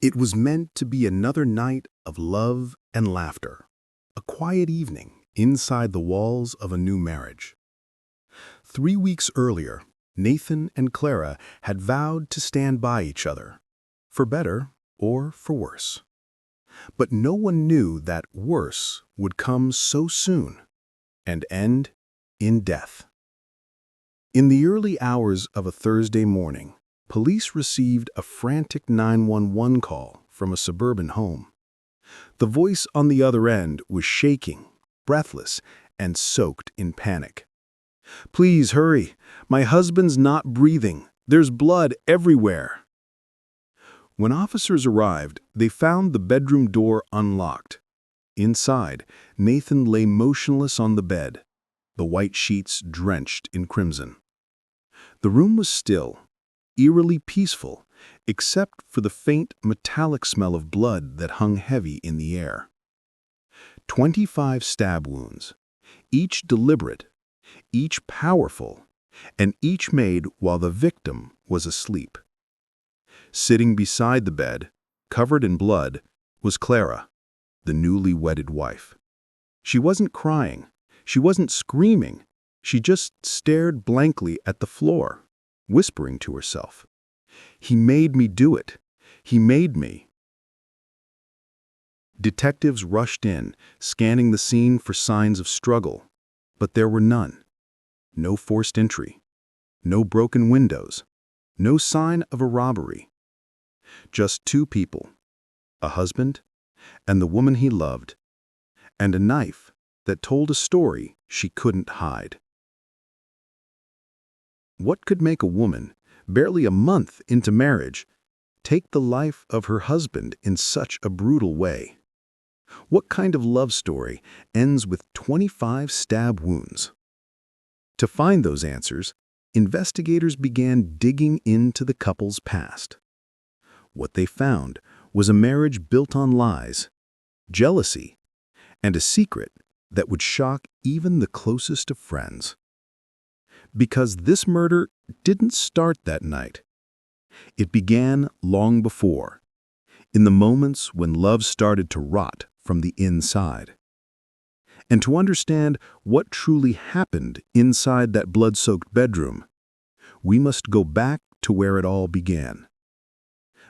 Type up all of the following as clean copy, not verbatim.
It was meant to be another night of love and laughter, a quiet evening inside the walls of a new marriage. 3 weeks earlier, Nathan and Clara had vowed to stand by each other, for better or for worse. But no one knew that worse would come so soon and end in death. In the early hours of a Thursday morning, police received a frantic 911 call from a suburban home. The voice on the other end was shaking, breathless, and soaked in panic. "Please hurry. My husband's not breathing. There's blood everywhere." When officers arrived, they found the bedroom door unlocked. Inside, Nathan lay motionless on the bed, the white sheets drenched in crimson. The room was still, eerily peaceful, except for the faint metallic smell of blood that hung heavy in the air. 25 stab wounds, each deliberate, each powerful, and each made while the victim was asleep. Sitting beside the bed, covered in blood, was Clara, the newly wedded wife. She wasn't crying, she wasn't screaming, she just stared blankly at the floor, whispering to herself, "He made me do it. He made me." Detectives rushed in, scanning the scene for signs of struggle, but there were none. No forced entry, no broken windows, no sign of a robbery. Just two people, a husband and the woman he loved, and a knife that told a story she couldn't hide. What could make a woman, barely a month into marriage, take the life of her husband in such a brutal way? What kind of love story ends with 25 stab wounds? To find those answers, investigators began digging into the couple's past. What they found was a marriage built on lies, jealousy, and a secret that would shock even the closest of friends. Because this murder didn't start that night. It began long before, in the moments when love started to rot from the inside. And to understand what truly happened inside that blood-soaked bedroom, we must go back to where it all began.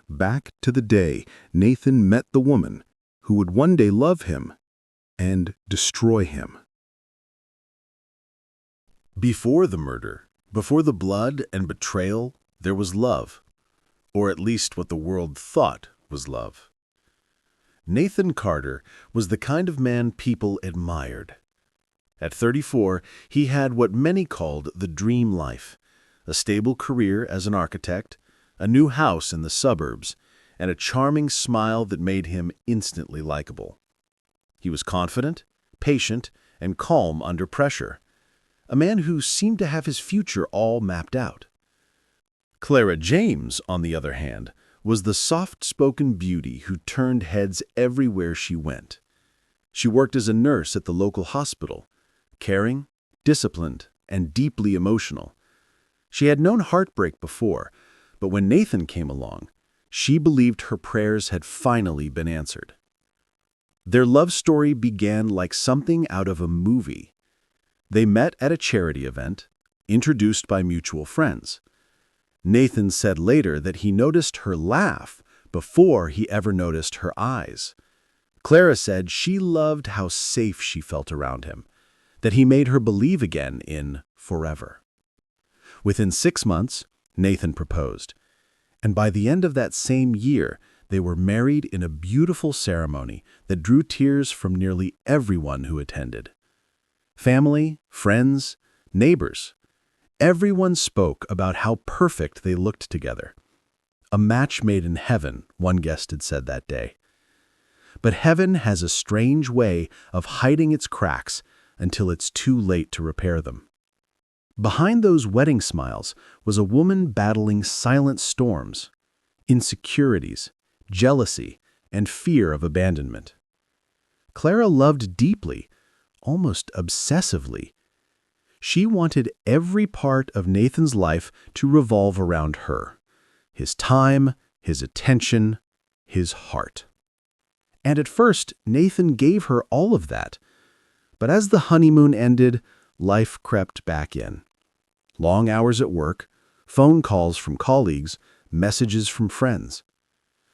Back to the day Nathan met the woman who would one day love him and destroy him. Before the murder, before the blood and betrayal, there was love, or at least what the world thought was love. Nathan Carter was the kind of man people admired. At 34, he had what many called the dream life, a stable career as an architect, a new house in the suburbs, and a charming smile that made him instantly likable. He was confident, patient, and calm under pressure, a man who seemed to have his future all mapped out. Clara James, on the other hand, was the soft-spoken beauty who turned heads everywhere she went. She worked as a nurse at the local hospital, caring, disciplined, and deeply emotional. She had known heartbreak before, but when Nathan came along, she believed her prayers had finally been answered. Their love story began like something out of a movie. They met at a charity event, introduced by mutual friends. Nathan said later that he noticed her laugh before he ever noticed her eyes. Clara said she loved how safe she felt around him, that he made her believe again in forever. Within 6 months, Nathan proposed, and by the end of that same year, they were married in a beautiful ceremony that drew tears from nearly everyone who attended. Family, friends, neighbors, everyone spoke about how perfect they looked together. A match made in heaven, one guest had said that day. But heaven has a strange way of hiding its cracks until it's too late to repair them. Behind those wedding smiles was a woman battling silent storms, insecurities, jealousy, and fear of abandonment. Clara loved deeply, almost obsessively. She wanted every part of Nathan's life to revolve around her. His time, his attention, his heart. And at first, Nathan gave her all of that. But as the honeymoon ended, life crept back in. Long hours at work, phone calls from colleagues, messages from friends.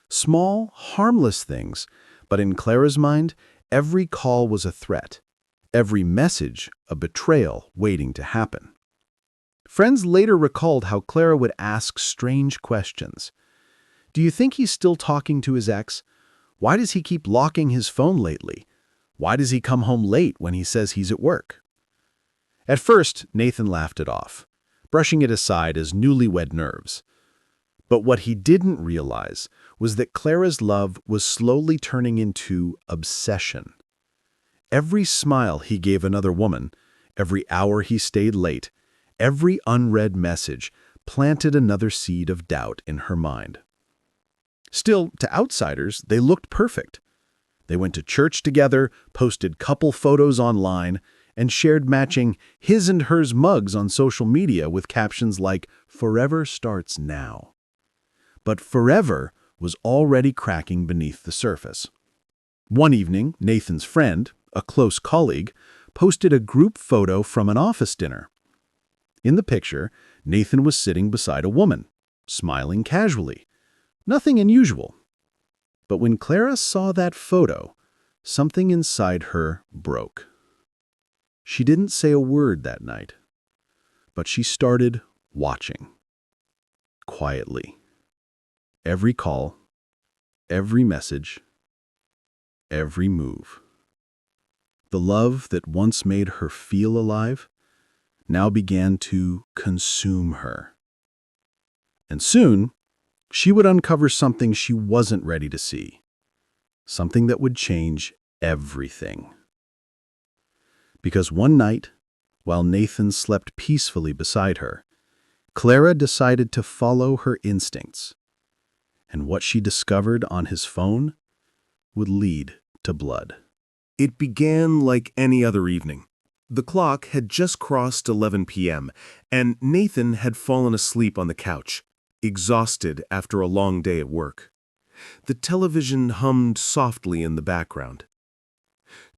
Small, harmless things, but in Clara's mind, every call was a threat. Every message, a betrayal waiting to happen. Friends later recalled how Clara would ask strange questions. Do you think he's still talking to his ex? Why does he keep locking his phone lately? Why does he come home late when he says he's at work? At first, Nathan laughed it off, brushing it aside as newlywed nerves. But what he didn't realize was that Clara's love was slowly turning into obsession. Every smile he gave another woman, every hour he stayed late, every unread message planted another seed of doubt in her mind. Still, to outsiders, they looked perfect. They went to church together, posted couple photos online, and shared matching his and hers mugs on social media with captions like, "Forever starts now." But forever was already cracking beneath the surface. One evening, Nathan's friend, a close colleague, posted a group photo from an office dinner. In the picture, Nathan was sitting beside a woman, smiling casually. Nothing unusual. But when Clara saw that photo, something inside her broke. She didn't say a word that night, but she started watching. Quietly. Every call, every message, every move. The love that once made her feel alive now began to consume her. And soon, she would uncover something she wasn't ready to see. Something that would change everything. Because one night, while Nathan slept peacefully beside her, Clara decided to follow her instincts. And what she discovered on his phone would lead to blood. It began like any other evening. The clock had just crossed 11 p.m., and Nathan had fallen asleep on the couch, exhausted after a long day at work. The television hummed softly in the background.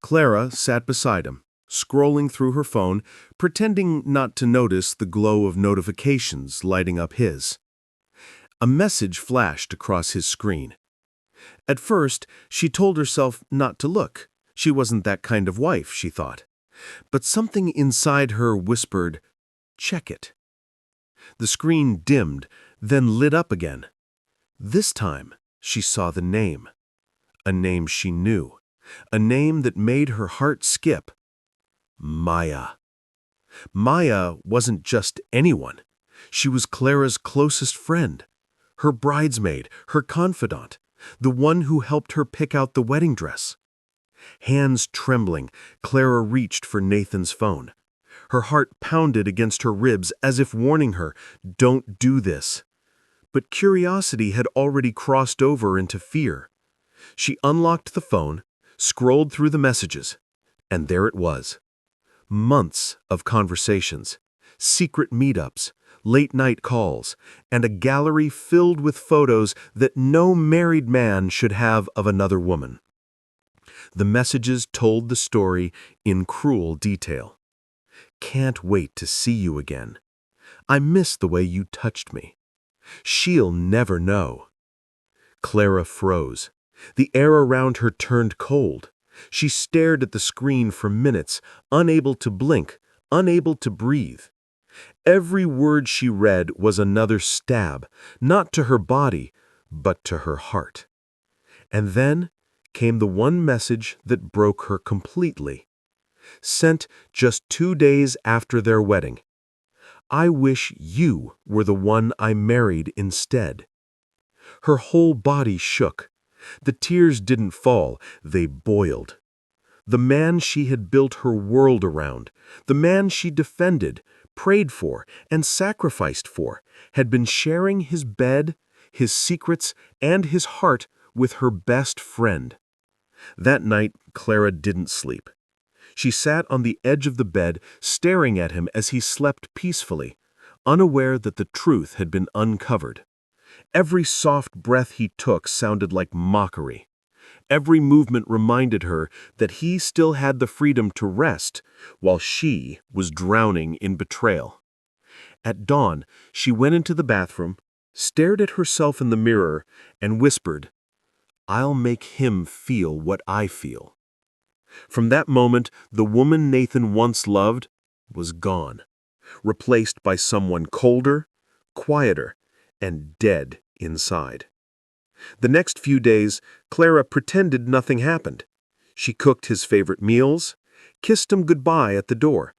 Clara sat beside him, scrolling through her phone, pretending not to notice the glow of notifications lighting up his. A message flashed across his screen. At first, she told herself not to look. She wasn't that kind of wife, she thought. But something inside her whispered, "Check it." The screen dimmed, then lit up again. This time, she saw the name. A name she knew. A name that made her heart skip. Maya. Maya wasn't just anyone. She was Clara's closest friend. Her bridesmaid, her confidant, the one who helped her pick out the wedding dress. Hands trembling, Clara reached for Nathan's phone. Her heart pounded against her ribs as if warning her, "Don't do this." But curiosity had already crossed over into fear. She unlocked the phone, scrolled through the messages, and there it was. Months of conversations, secret meetups, late-night calls, and a gallery filled with photos that no married man should have of another woman. The messages told the story in cruel detail. "Can't wait to see you again. I miss the way you touched me. She'll never know." Clara froze. The air around her turned cold. She stared at the screen for minutes, unable to blink, unable to breathe. Every word she read was another stab, not to her body, but to her heart. And then came the one message that broke her completely. Sent just 2 days after their wedding. "I wish you were the one I married instead." Her whole body shook. The tears didn't fall, they boiled. The man she had built her world around, the man she defended, prayed for, and sacrificed for, had been sharing his bed, his secrets, and his heart with her best friend. That night, Clara didn't sleep. She sat on the edge of the bed, staring at him as he slept peacefully, unaware that the truth had been uncovered. Every soft breath he took sounded like mockery. Every movement reminded her that he still had the freedom to rest while she was drowning in betrayal. At dawn, she went into the bathroom, stared at herself in the mirror, and whispered, "I'll make him feel what I feel." From that moment, the woman Nathan once loved was gone, replaced by someone colder, quieter, and dead inside. The next few days, Clara pretended nothing happened. She cooked his favorite meals, kissed him goodbye at the door,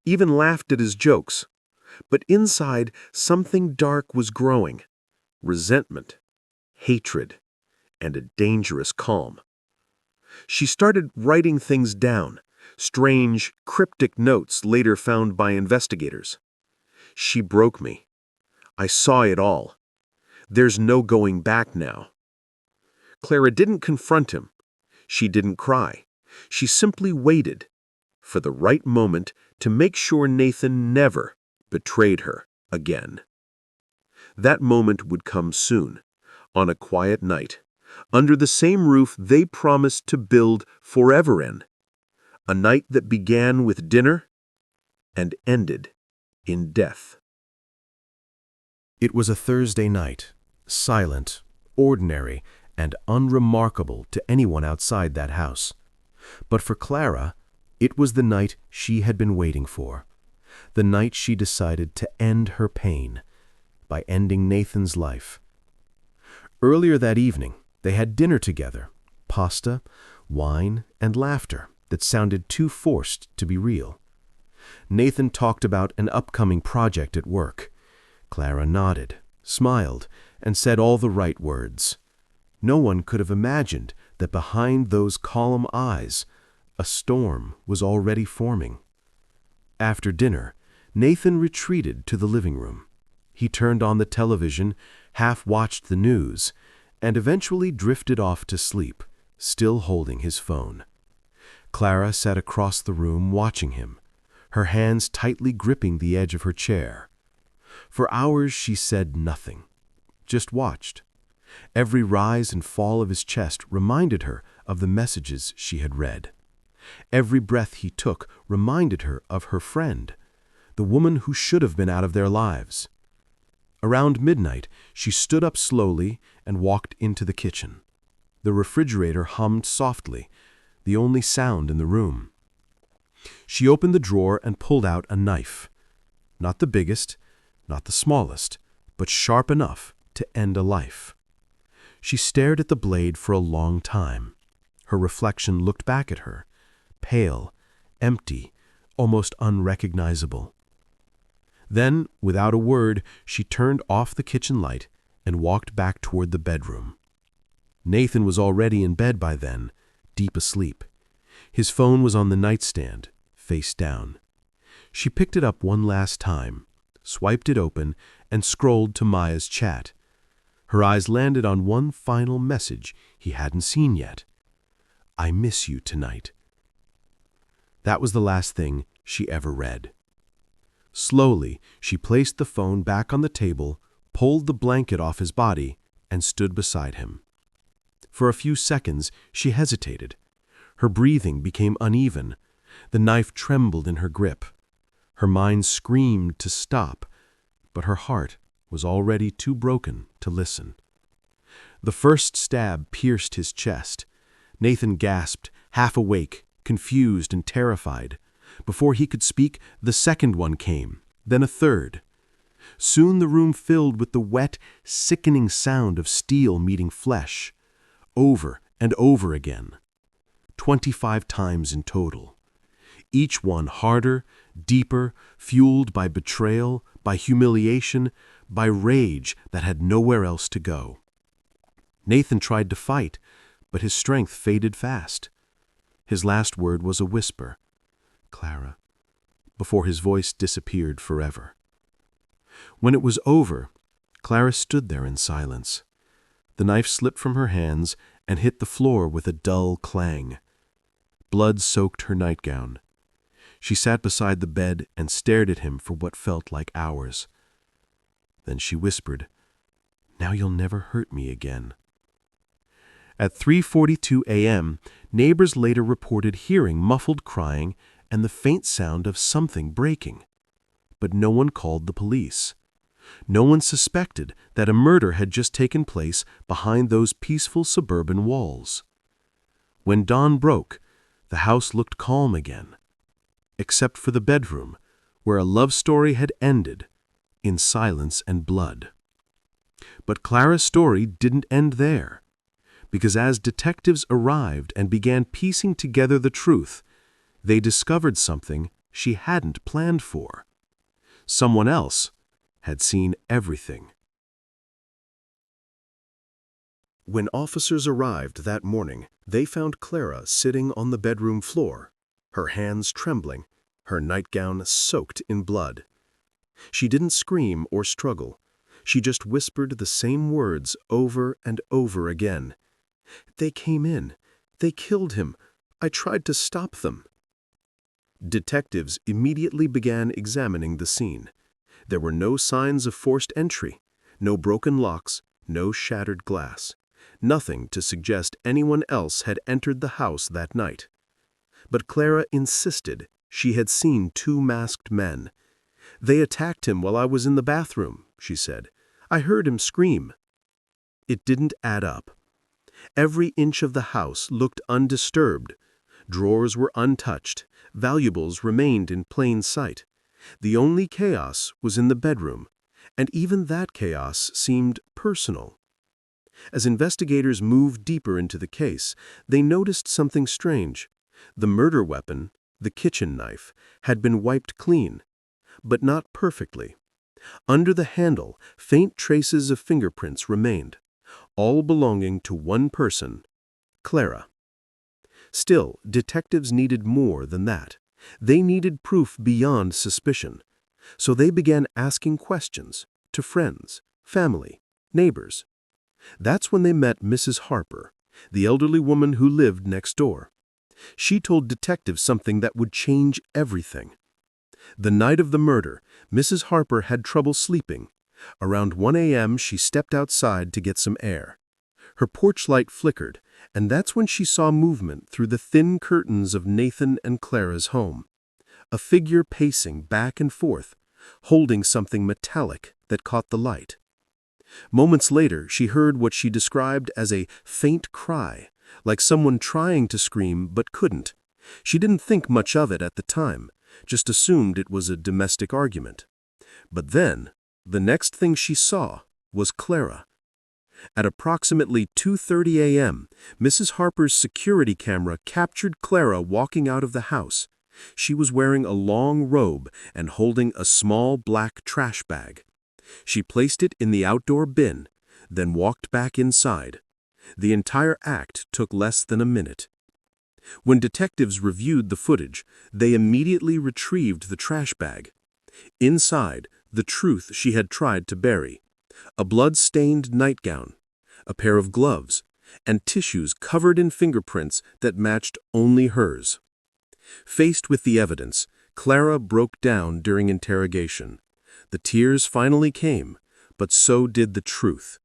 even laughed at his jokes. But inside, something dark was growing: resentment, hatred, and a dangerous calm. She started writing things down, strange, cryptic notes later found by investigators. "She broke me. I saw it all. There's no going back now." Clara didn't confront him. She didn't cry. She simply waited for the right moment to make sure Nathan never betrayed her again. That moment would come soon, on a quiet night, under the same roof they promised to build forever in. A night that began with dinner and ended in death. It was a Thursday night, silent, ordinary, and unremarkable to anyone outside that house. But for Clara, it was the night she had been waiting for. The night she decided to end her pain by ending Nathan's life. Earlier that evening, they had dinner together, pasta, wine, and laughter that sounded too forced to be real. Nathan talked about an upcoming project at work. Clara nodded, smiled, and said all the right words. No one could have imagined that behind those calm eyes, a storm was already forming. After dinner, Nathan retreated to the living room. He turned on the television, half-watched the news, and eventually drifted off to sleep, still holding his phone. Clara sat across the room watching him, her hands tightly gripping the edge of her chair. For hours she said nothing, just watched. Every rise and fall of his chest reminded her of the messages she had read. Every breath he took reminded her of her friend, the woman who should have been out of their lives. Around midnight, she stood up slowly and walked into the kitchen. The refrigerator hummed softly, the only sound in the room. She opened the drawer and pulled out a knife. Not the biggest, not the smallest, but sharp enough to end a life. She stared at the blade for a long time. Her reflection looked back at her, pale, empty, almost unrecognizable. Then, without a word, she turned off the kitchen light and walked back toward the bedroom. Nathan was already in bed by then, deep asleep. His phone was on the nightstand, face down. She picked it up one last time, swiped it open, and scrolled to Maya's chat. Her eyes landed on one final message he hadn't seen yet. "I miss you tonight." That was the last thing she ever read. Slowly, she placed the phone back on the table, pulled the blanket off his body, and stood beside him. For a few seconds, she hesitated. Her breathing became uneven. The knife trembled in her grip. Her mind screamed to stop, but her heart was already too broken to listen. The first stab pierced his chest. Nathan gasped, half awake, confused and terrified. Before he could speak, the second one came, then a third. Soon the room filled with the wet, sickening sound of steel meeting flesh, over and over again. 25 times in total. Each one harder, deeper, fueled by betrayal, by humiliation, by rage that had nowhere else to go. Nathan tried to fight, but his strength faded fast. His last word was a whisper, "Clara," before his voice disappeared forever. When it was over, Clara stood there in silence. The knife slipped from her hands and hit the floor with a dull clang. Blood soaked her nightgown. She sat beside the bed and stared at him for what felt like hours. Then she whispered, Now you'll never hurt me again." At 3:42 a.m., neighbors later reported hearing muffled crying and the faint sound of something breaking. But no one called the police. No one suspected that a murder had just taken place behind those peaceful suburban walls. When dawn broke, the house looked calm again, except for the bedroom, where a love story had ended in silence and blood. But Clara's story didn't end there, because as detectives arrived and began piecing together the truth, they discovered something she hadn't planned for. Someone else had seen everything. When officers arrived that morning, they found Clara sitting on the bedroom floor, her hands trembling, her nightgown soaked in blood. She didn't scream or struggle. She just whispered the same words over and over again. "They came in. They killed him. I tried to stop them." Detectives immediately began examining the scene. There were no signs of forced entry, no broken locks, no shattered glass. Nothing to suggest anyone else had entered the house that night. But Clara insisted she had seen two masked men. "They attacked him while I was in the bathroom," she said. "I heard him scream." It didn't add up. Every inch of the house looked undisturbed. Drawers were untouched. Valuables remained in plain sight. The only chaos was in the bedroom, and even that chaos seemed personal. As investigators moved deeper into the case, they noticed something strange. The murder weapon, the kitchen knife, had been wiped clean, but not perfectly. Under the handle, faint traces of fingerprints remained, all belonging to one person, Clara. Still, detectives needed more than that. They needed proof beyond suspicion. So they began asking questions to friends, family, neighbors. That's when they met Mrs. Harper, the elderly woman who lived next door. She told detectives something that would change everything. The night of the murder, Mrs. Harper had trouble sleeping. Around 1 a.m., she stepped outside to get some air. Her porch light flickered, and that's when she saw movement through the thin curtains of Nathan and Clara's home. A figure pacing back and forth, holding something metallic that caught the light. Moments later, she heard what she described as a faint cry, like someone trying to scream but couldn't. She didn't think much of it at the time, just assumed it was a domestic argument. But then, the next thing she saw was Clara. At approximately 2:30 a.m., Mrs. Harper's security camera captured Clara walking out of the house. She was wearing a long robe and holding a small black trash bag. She placed it in the outdoor bin, then walked back inside. The entire act took less than a minute. When detectives reviewed the footage, they immediately retrieved the trash bag. Inside, the truth she had tried to bury: a blood-stained nightgown, a pair of gloves, and tissues covered in fingerprints that matched only hers. Faced with the evidence, Clara broke down during interrogation. The tears finally came, but so did the truth,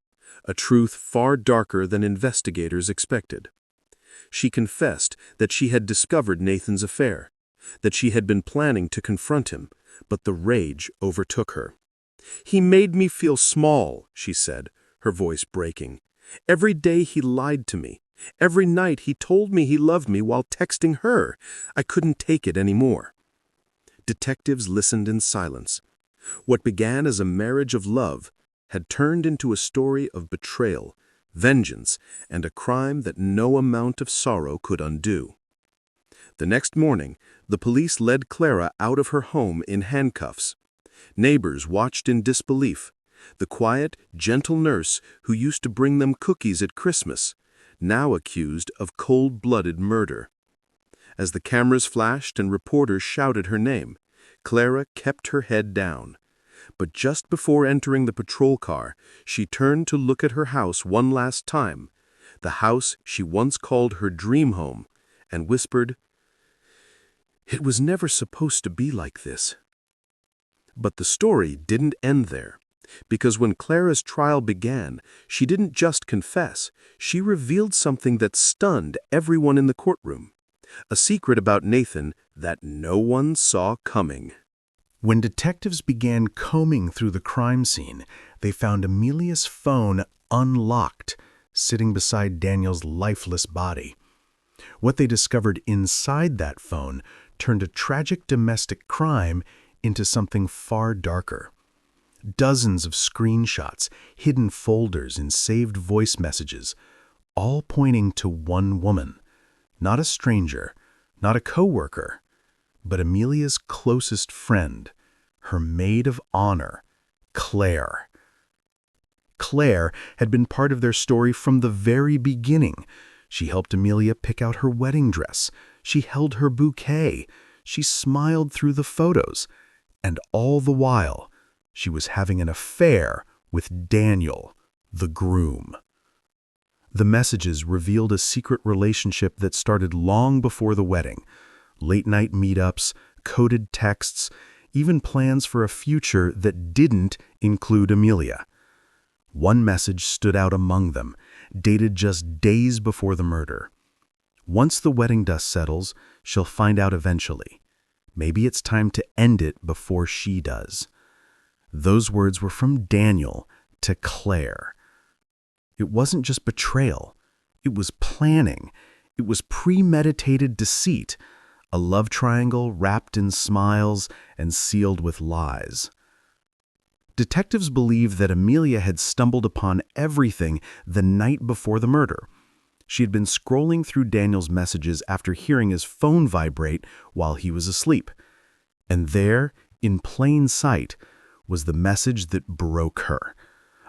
a truth far darker than investigators expected. She confessed that she had discovered Nathan's affair, that she had been planning to confront him, but the rage overtook her. "He made me feel small," she said, her voice breaking. "Every day he lied to me. Every night he told me he loved me while texting her. I couldn't take it anymore." Detectives listened in silence. What began as a marriage of love had turned into a story of betrayal, vengeance, and a crime that no amount of sorrow could undo. The next morning, the police led Clara out of her home in handcuffs. Neighbors watched in disbelief. The quiet, gentle nurse who used to bring them cookies at Christmas, now accused of cold-blooded murder. As the cameras flashed and reporters shouted her name, Clara kept her head down. But just before entering the patrol car, she turned to look at her house one last time, the house she once called her dream home, and whispered, "It was never supposed to be like this." But the story didn't end there. Because when Clara's trial began, she didn't just confess, she revealed something that stunned everyone in the courtroom. A secret about Nathan that no one saw coming. When detectives began combing through the crime scene, they found Amelia's phone unlocked, sitting beside Daniel's lifeless body. What they discovered inside that phone turned a tragic domestic crime into something far darker. Dozens of screenshots, hidden folders, and saved voice messages, all pointing to one woman. Not a stranger, not a coworker, but Amelia's closest friend, her maid of honor, Claire. Claire had been part of their story from the very beginning. She helped Amelia pick out her wedding dress. She held her bouquet. She smiled through the photos. And all the while, she was having an affair with Daniel, the groom. The messages revealed a secret relationship that started long before the wedding. Late-night meetups, coded texts, even plans for a future that didn't include Amelia. One message stood out among them, dated just days before the murder. Once the wedding dust settles, she'll find out eventually. Maybe it's time to end it before she does. Those words were from Daniel to Claire. It wasn't just betrayal. It was planning. It was premeditated deceit, a love triangle wrapped in smiles and sealed with lies. Detectives believe that Amelia had stumbled upon everything the night before the murder. She had been scrolling through Daniel's messages after hearing his phone vibrate while he was asleep. And there, in plain sight, was the message that broke her.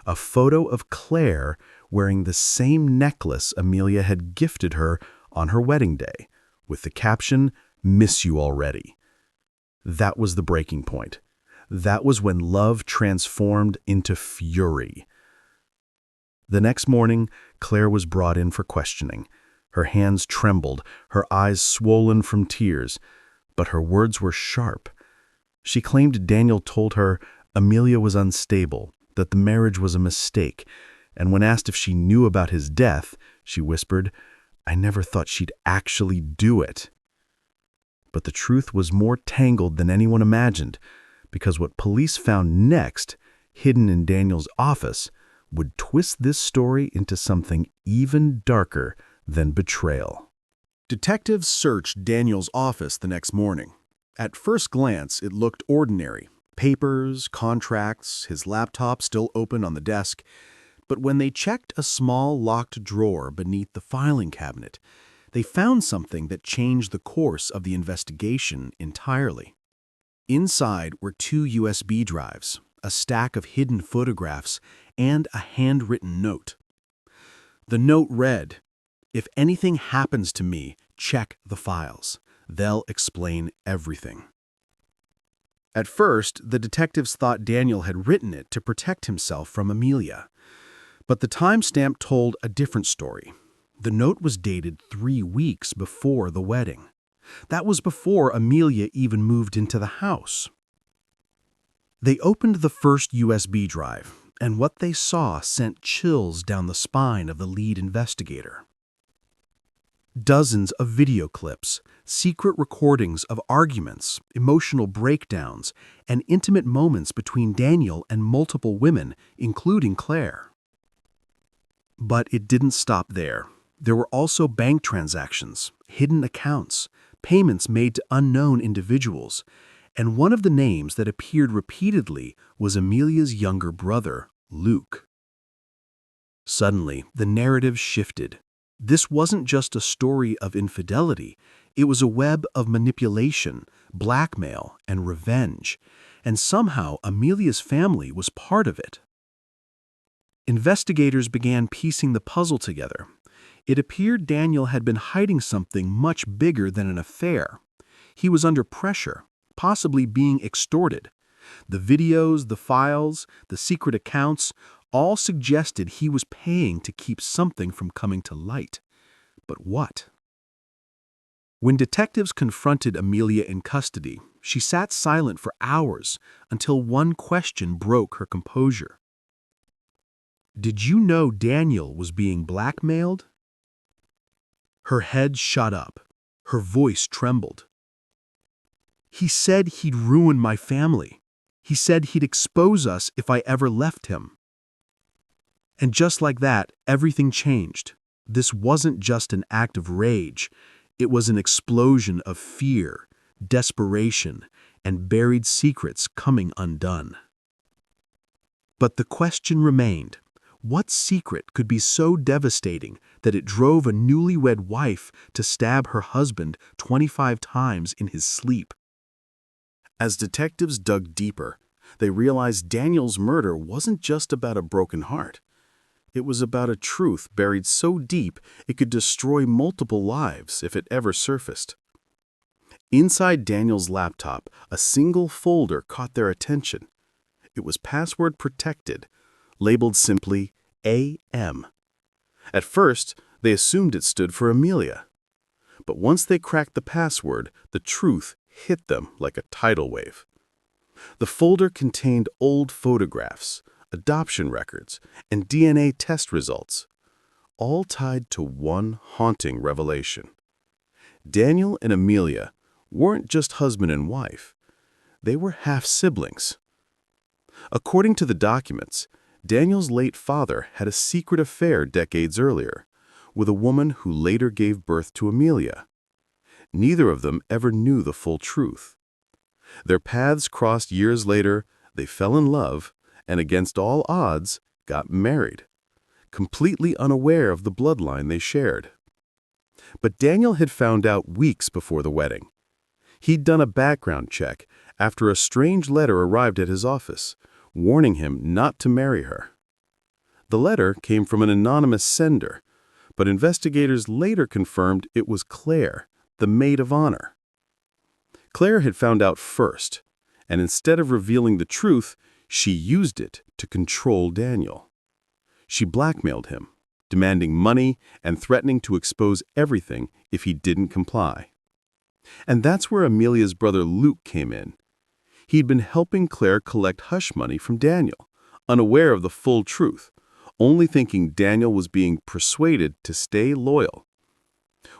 A photo of Claire wearing the same necklace Amelia had gifted her on her wedding day, with the caption, "Miss you already." That was the breaking point. That was when love transformed into fury. The next morning, Claire was brought in for questioning. Her hands trembled, her eyes swollen from tears, but her words were sharp. She claimed Daniel told her Amelia was unstable, that the marriage was a mistake, and when asked if she knew about his death, she whispered, "I never thought she'd actually do it." But the truth was more tangled than anyone imagined, because what police found next, hidden in Daniel's office, would twist this story into something even darker than betrayal. Detectives searched Daniel's office the next morning. At first glance, it looked ordinary. Papers, contracts, his laptop still open on the desk. But when they checked a small locked drawer beneath the filing cabinet, they found something that changed the course of the investigation entirely. Inside were 2 USB drives, a stack of hidden photographs, and a handwritten note. The note read, "If anything happens to me, check the files. They'll explain everything." At first, the detectives thought Daniel had written it to protect himself from Amelia. But the timestamp told a different story. The note was dated 3 weeks before the wedding. That was before Amelia even moved into the house. They opened the first USB drive, and what they saw sent chills down the spine of the lead investigator. Dozens of video clips, secret recordings of arguments, emotional breakdowns, and intimate moments between Daniel and multiple women, including Claire. But it didn't stop there. There were also bank transactions, hidden accounts, payments made to unknown individuals, and one of the names that appeared repeatedly was Amelia's younger brother, Luke. Suddenly, the narrative shifted. This wasn't just a story of infidelity. It was a web of manipulation, blackmail, and revenge, and somehow Amelia's family was part of it. Investigators began piecing the puzzle together. It appeared Daniel had been hiding something much bigger than an affair. He was under pressure, possibly being extorted. The videos, the files, the secret accounts, all suggested he was paying to keep something from coming to light. But what? When detectives confronted Amelia in custody, She sat silent for hours until one question broke her composure. "Did you know Daniel was being blackmailed?" Her head shot up. Her voice trembled. "He said he'd ruin my family. He said he'd expose us if I ever left him." And just like that, everything changed. This wasn't just an act of rage. It was an explosion of fear, desperation, and buried secrets coming undone. But the question remained. What secret could be so devastating that it drove a newlywed wife to stab her husband 25 times in his sleep? As detectives dug deeper, they realized Daniel's murder wasn't just about a broken heart. It was about a truth buried so deep it could destroy multiple lives if it ever surfaced. Inside Daniel's laptop, a single folder caught their attention. It was password protected, labeled simply AM. At first, they assumed it stood for Amelia. But once they cracked the password, the truth hit them like a tidal wave. The folder contained old photographs, adoption records, and DNA test results, all tied to one haunting revelation. Daniel and Amelia weren't just husband and wife. They were half-siblings. According to the documents, Daniel's late father had a secret affair decades earlier with a woman who later gave birth to Amelia. Neither of them ever knew the full truth. Their paths crossed years later, they fell in love, and against all odds, got married, completely unaware of the bloodline they shared. But Daniel had found out weeks before the wedding. He'd done a background check after a strange letter arrived at his office, warning him not to marry her. The letter came from an anonymous sender, but investigators later confirmed it was Claire, the maid of honor. Claire had found out first, and instead of revealing the truth, she used it to control Daniel. She blackmailed him, demanding money and threatening to expose everything if he didn't comply. And that's where Amelia's brother Luke came in. He'd been helping Claire collect hush money from Daniel, unaware of the full truth, only thinking Daniel was being persuaded to stay loyal.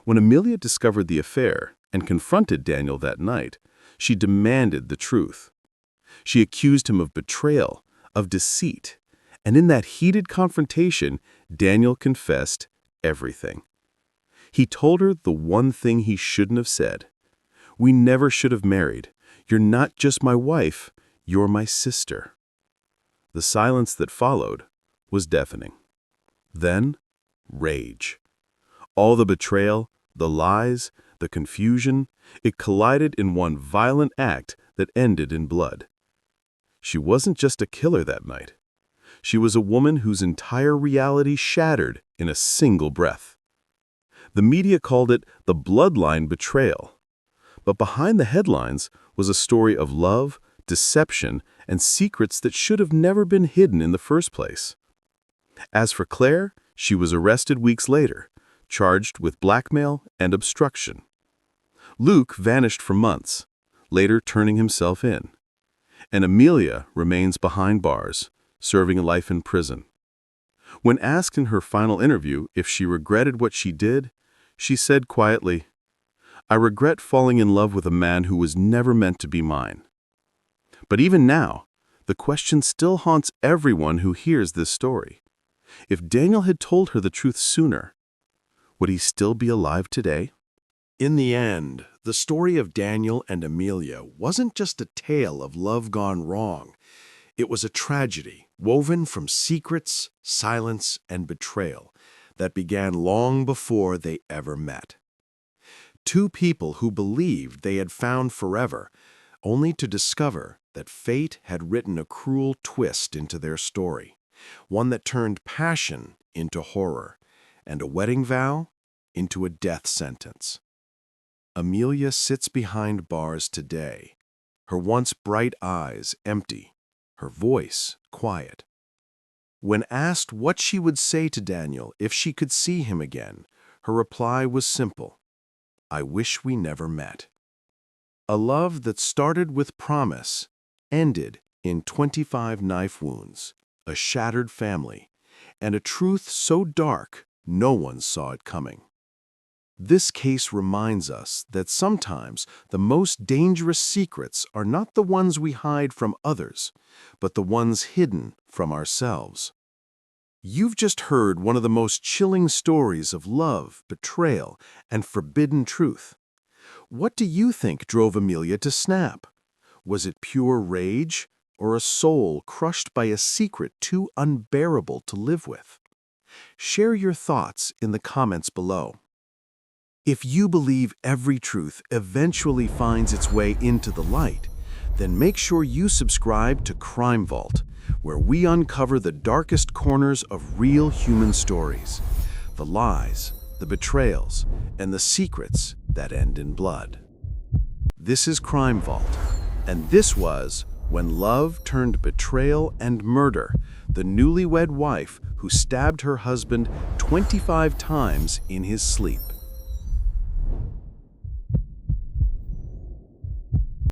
When Amelia discovered the affair and confronted Daniel that night, she demanded the truth. She accused him of betrayal, of deceit, and in that heated confrontation, Daniel confessed everything. He told her the one thing he shouldn't have said. "We never should have married. You're not just my wife, you're my sister." The silence that followed was deafening. Then, rage. All the betrayal, the lies, the confusion, it collided in one violent act that ended in blood. She wasn't just a killer that night. She was a woman whose entire reality shattered in a single breath. The media called it the bloodline betrayal. But behind the headlines was a story of love, deception, and secrets that should have never been hidden in the first place. As for Claire, she was arrested weeks later, charged with blackmail and obstruction. Luke vanished for months, later turning himself in. And Amelia remains behind bars, serving a life in prison. When asked in her final interview if she regretted what she did, she said quietly, "I regret falling in love with a man who was never meant to be mine." But even now, the question still haunts everyone who hears this story. If Daniel had told her the truth sooner, would he still be alive today? In the end, the story of Daniel and Amelia wasn't just a tale of love gone wrong. It was a tragedy woven from secrets, silence, and betrayal that began long before they ever met. Two people who believed they had found forever, only to discover that fate had written a cruel twist into their story, one that turned passion into horror, and a wedding vow into a death sentence. Amelia sits behind bars today, her once bright eyes empty, her voice quiet. When asked what she would say to Daniel if she could see him again, her reply was simple: "I wish we never met." A love that started with promise ended in 25 knife wounds, a shattered family, and a truth so dark no one saw it coming. This case reminds us that sometimes the most dangerous secrets are not the ones we hide from others, but the ones hidden from ourselves. You've just heard one of the most chilling stories of love, betrayal, and forbidden truth. What do you think drove Amelia to snap? Was it pure rage, or a soul crushed by a secret too unbearable to live with? Share your thoughts in the comments below. If you believe every truth eventually finds its way into the light, then make sure you subscribe to Crime Vault, where we uncover the darkest corners of real human stories, the lies, the betrayals, and the secrets that end in blood. This is Crime Vault, and this was When Love Turned Betrayal and Murder, the newlywed wife who stabbed her husband 25 times in his sleep.